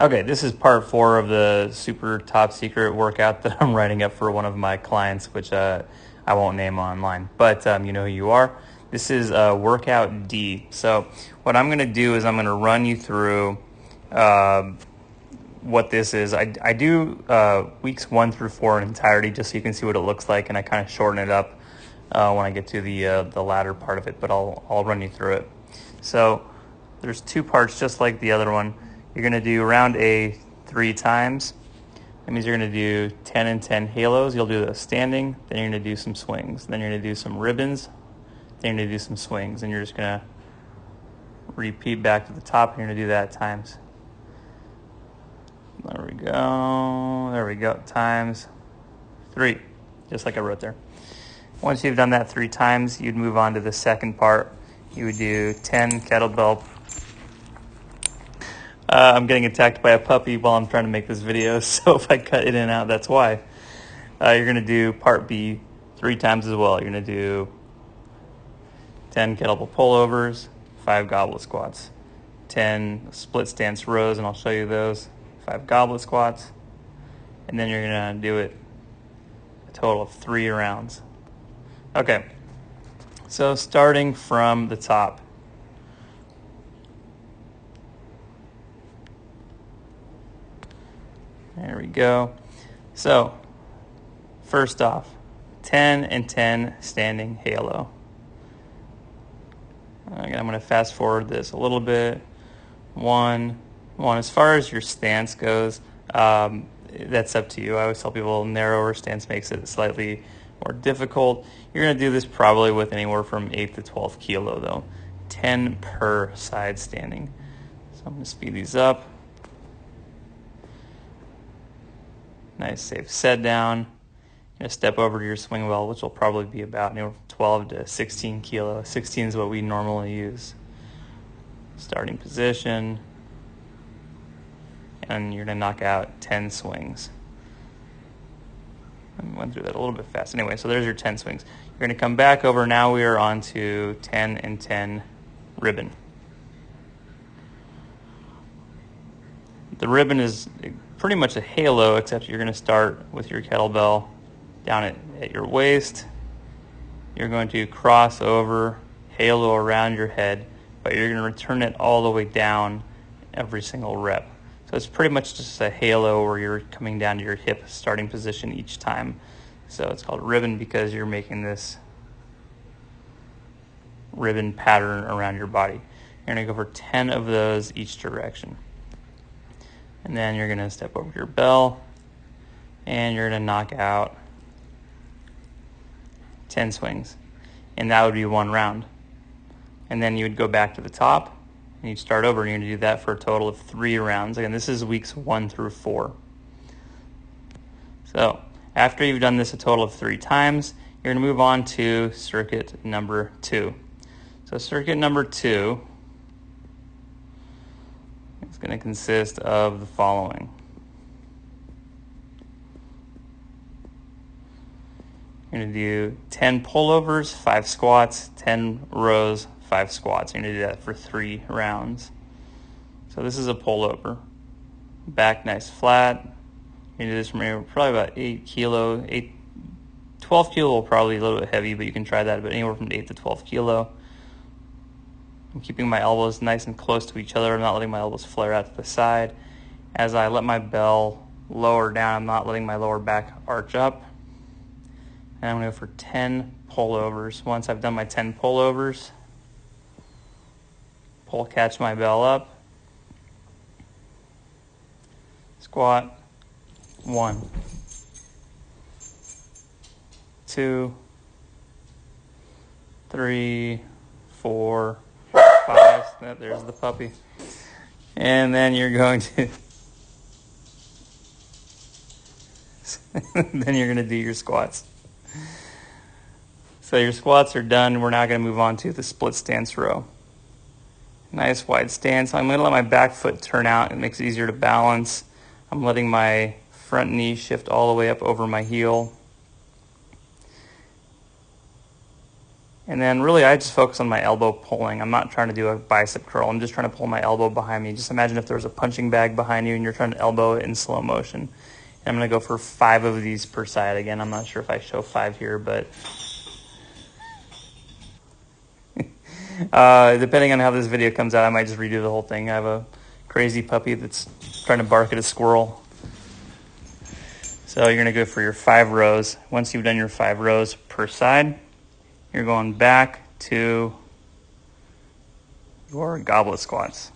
Okay, this is part 4 of the super top secret workout that I'm writing up for one of my clients, which I won't name online, but you know who you are. This is workout D. So what I'm going to do is I'm going to run you through what this is. I do weeks 1 through 4 in entirety just so you can see what it looks like, and I kind of shorten it up when I get to the latter part of it, but I'll run you through it. So there's 2 parts just like the other one. You're going to do round A 3 times. That means you're going to do 10 and 10 halos. You'll do those standing. Then you're going to do some swings. Then you're going to do some ribbons. Then you're going to do some swings. And you're just going to repeat back to the top. And you're going to do that times. There we go. There we go. Times 3. Just like I wrote there. Once you've done that 3 times, you'd move on to the second part. You would do 10 kettlebell. I'm getting attacked by a puppy while I'm trying to make this video, so if I cut in and out, that's why. You're going to do part B 3 times as well. You're going to do 10 kettlebell pullovers, 5 goblet squats, 10 split stance rows, and I'll show you those, 5 goblet squats, and then you're going to do it a total of 3 rounds. Okay, so starting from the top. There we go. So, first off, 10 and 10 standing halo. Again, I'm going to fast forward this a little bit. One. As far as your stance goes, that's up to you. I always tell people narrower stance makes it slightly more difficult. You're going to do this probably with anywhere from 8 to 12 kilo though. 10 per side standing. So I'm going to speed these up. Nice safe set down. You're going to step over to your swing well, which will probably be about 12 to 16 kilo. 16 is what we normally use. Starting position. And you're going to knock out 10 swings. I went through that a little bit fast. Anyway, so there's your 10 swings. You're going to come back over. Now we are on to 10 and 10 ribbon. The ribbon is pretty much a halo, except you're going to start with your kettlebell down at your waist. You're going to cross over, halo around your head, but you're going to return it all the way down every single rep. So it's pretty much just a halo where you're coming down to your hip starting position each time. So it's called ribbon because you're making this ribbon pattern around your body. You're going to go for 10 of those each direction. And then you're going to step over your bell, and you're going to knock out 10 swings. And that would be 1 round. And then you would go back to the top, and you'd start over, and you're going to do that for a total of 3 rounds. Again, this is weeks 1 through 4. So after you've done this a total of 3 times, you're going to move on to circuit number 2. So circuit number 2 is going to consist of the following. You're going to do 10 pullovers, 5 squats, 10 rows, 5 squats. You're going to do that for 3 rounds. So this is a pullover. Back nice flat. You're going to do this from probably about 8 kilo. 12 kilo will probably be a little bit heavy, but you can try that, but anywhere from 8 to 12 kilo. I'm keeping my elbows nice and close to each other. I'm not letting my elbows flare out to the side. As I let my bell lower down, I'm not letting my lower back arch up. And I'm going to go for 10 pullovers. Once I've done my 10 pullovers, catch my bell up. Squat. 1, 2, 3, 4, 5. There's the puppy. And then you're going to do your squats. So your squats are done. We're now going to move on to the split stance row. Nice wide stance. I'm going to let my back foot turn out. It makes it easier to balance. I'm letting my front knee shift all the way up over my heel. And then really I just focus on my elbow pulling. I'm not trying to do a bicep curl. I'm just trying to pull my elbow behind me. Just imagine if there was a punching bag behind you and you're trying to elbow it in slow motion. And I'm going to go for 5 of these per side. Again, I'm not sure if I show 5 here, but depending on how this video comes out, I might just redo the whole thing. I have a crazy puppy that's trying to bark at a squirrel. So you're going to go for your 5 rows. Once you've done your 5 rows per side, you're going back to your goblet squats.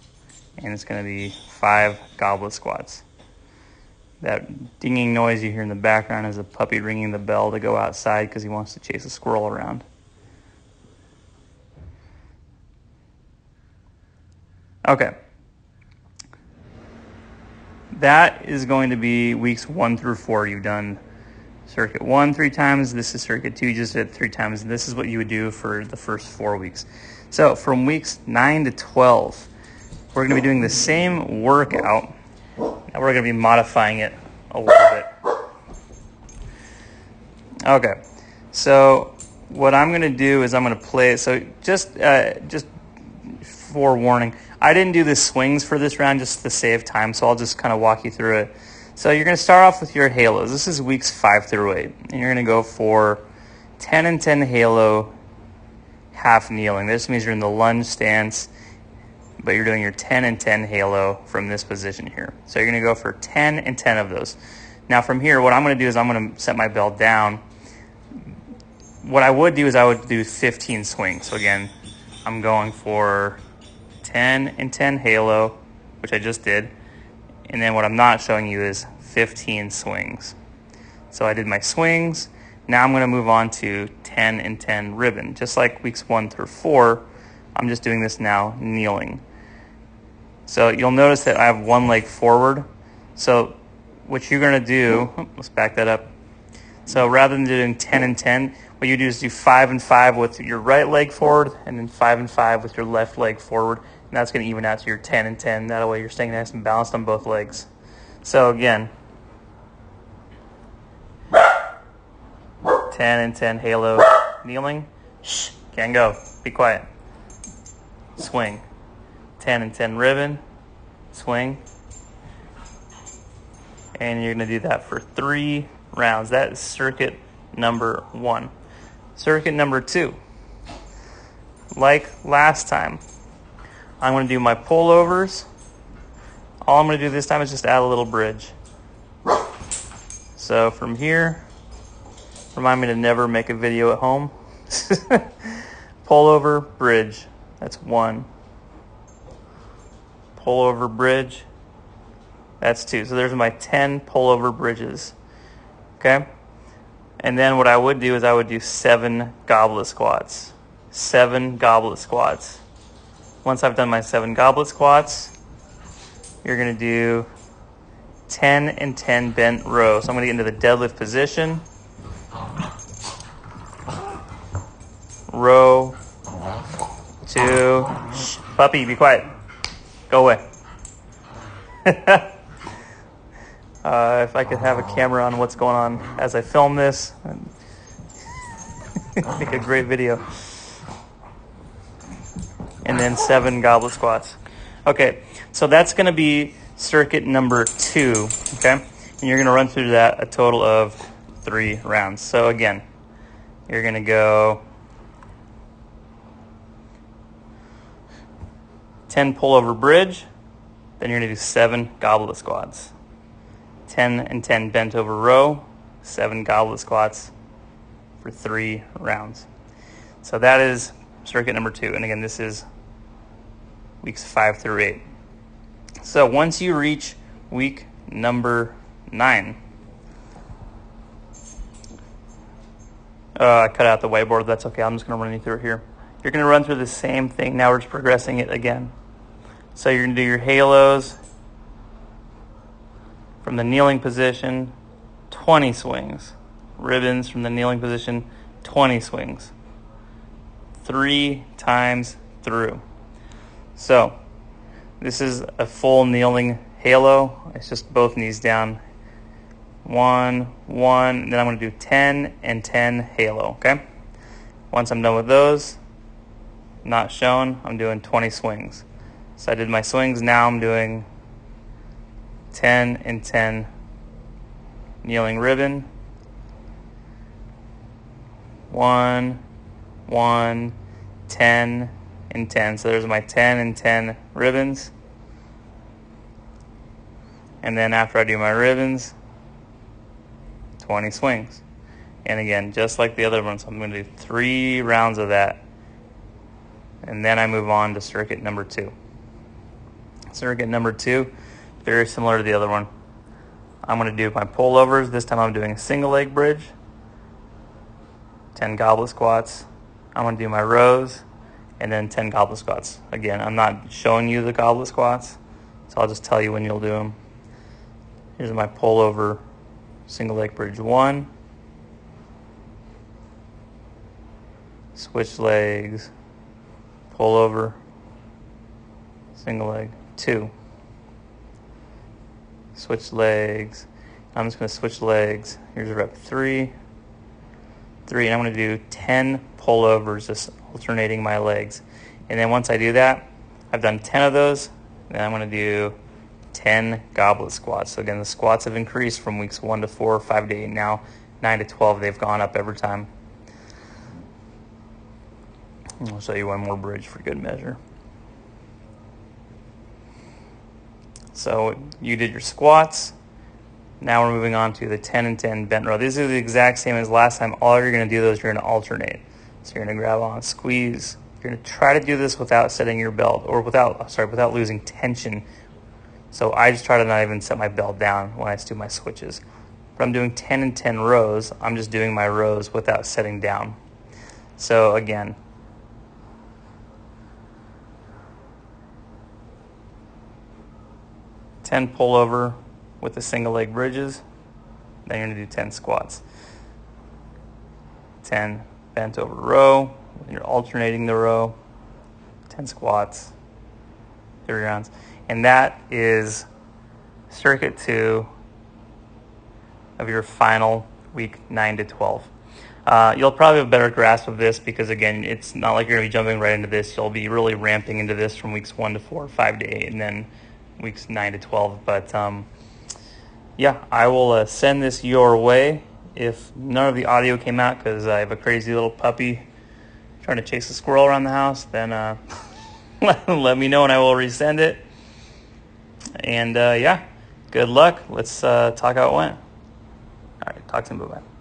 And it's going to be 5 goblet squats. That dinging noise you hear in the background is a puppy ringing the bell to go outside because he wants to chase a squirrel around. Okay. That is going to be weeks 1 through 4. You've done circuit 1 3 times. This is circuit 2. You just did it 3 times. And this is what you would do for the first 4 weeks. So from weeks 9 to 12, we're going to be doing the same workout. And we're going to be modifying it a little bit. Okay. So what I'm going to do is I'm going to play it. So just forewarning, I didn't do the swings for this round just to save time, so I'll just kind of walk you through it. So you're going to start off with your halos. This is weeks 5 through 8. And you're going to go for 10 and 10 halo, half kneeling. This means you're in the lunge stance, but you're doing your 10 and 10 halo from this position here. So you're going to go for 10 and 10 of those. Now from here, what I'm going to do is I'm going to set my bell down. What I would do is I would do 15 swings. So again, I'm going for 10 and 10 halo, which I just did. And then what I'm not showing you is 15 swings. So I did my swings. Now I'm going to move on to 10 and 10 ribbon. Just like weeks 1 through 4, I'm just doing this now kneeling. So you'll notice that I have one leg forward. So what you're going to do, let's back that up. So rather than doing 10 and 10, what you do is do 5 and 5 with your right leg forward, and then 5 and 5 with your left leg forward. And that's going to even out to your 10 and 10. That way you're staying nice and balanced on both legs. So again, 10 and 10 halo kneeling. Shh, can't go. Be quiet. Swing. 10 and 10 ribbon. Swing. And you're going to do that for 3 rounds. That is circuit number 1. Circuit number 2. Like last time, I'm going to do my pullovers. All I'm going to do this time is just add a little bridge. So from here, remind me to never make a video at home. Pullover, bridge. That's 1. Pullover, bridge. That's 2. So there's my 10 pullover bridges. Okay? And then what I would do is I would do 7 goblet squats. 7 goblet squats. Once I've done my 7 goblet squats, you're going to do 10 and 10 bent rows. So I'm going to get into the deadlift position. Row 2. Shh, puppy, be quiet. Go away. If I could have a camera on what's going on as I film this, I'd make a great video. And then 7 goblet squats. Okay, so that's going to be circuit number 2, okay? And you're going to run through that a total of 3 rounds. So again, you're going to go 10 pullover bridge, then you're going to do 7 goblet squats. 10 and 10 bent over row, 7 goblet squats for 3 rounds. So that is circuit number 2. And again, this is weeks 5 through 8. So once you reach week number 9, I cut out the whiteboard. That's okay. I'm just going to run you through it here. You're going to run through the same thing. Now we're just progressing it again. So you're going to do your halos from the kneeling position, 20 swings. Ribbons from the kneeling position, 20 swings. 3 times through. So this is a full kneeling halo. It's just both knees down. 1, 1, and then I'm going to do 10 and 10 halo, okay? Once I'm done with those, not shown, I'm doing 20 swings. So I did my swings, now I'm doing 10 and 10 kneeling ribbon. 1, 1, 10, and 10. So there's my 10 and 10 ribbons. And then after I do my ribbons, 20 swings. And again, just like the other ones, I'm going to do 3 rounds of that. And then I move on to circuit number 2. Circuit number 2, very similar to the other one. I'm going to do my pullovers. This time I'm doing a single leg bridge, 10 goblet squats. I'm going to do my rows, and then 10 goblet squats. Again, I'm not showing you the goblet squats, so I'll just tell you when you'll do them. Here's my pullover single leg bridge 1. Switch legs, pullover, single leg 2. Switch legs. I'm just going to switch legs. Here's a rep 3. And I'm going to do 10 pullovers, just alternating my legs. And then once I do that, I've done 10 of those, then I'm going to do 10 goblet squats. So again, the squats have increased from weeks 1 to 4, 5 to 8, now 9 to 12. They've gone up every time. I'll show you one more bridge for good measure. So you did your squats. Now we're moving on to the 10 and 10 bent row. These are the exact same as last time. All you're going to do those, you're going to alternate. So you're going to grab on, squeeze. You're going to try to do this without setting your belt, or without losing tension. So I just try to not even set my belt down when I do my switches. But I'm doing 10 and 10 rows. I'm just doing my rows without setting down. So again, ten pullover with the single leg bridges, then you're going to do 10 squats. 10 bent over row, you're alternating the row, 10 squats, 3 rounds. And that is circuit 2 of your final week 9 to 12. You'll probably have a better grasp of this because, again, it's not like you're going to be jumping right into this. You'll be really ramping into this from weeks 1 to 4, 5 to 8, and then weeks 9 to 12. But yeah, I will send this your way. If none of the audio came out because I have a crazy little puppy trying to chase a squirrel around the house, then let me know and I will resend it. And yeah, good luck. Let's talk how it went. All right, talk to you. Bye-bye.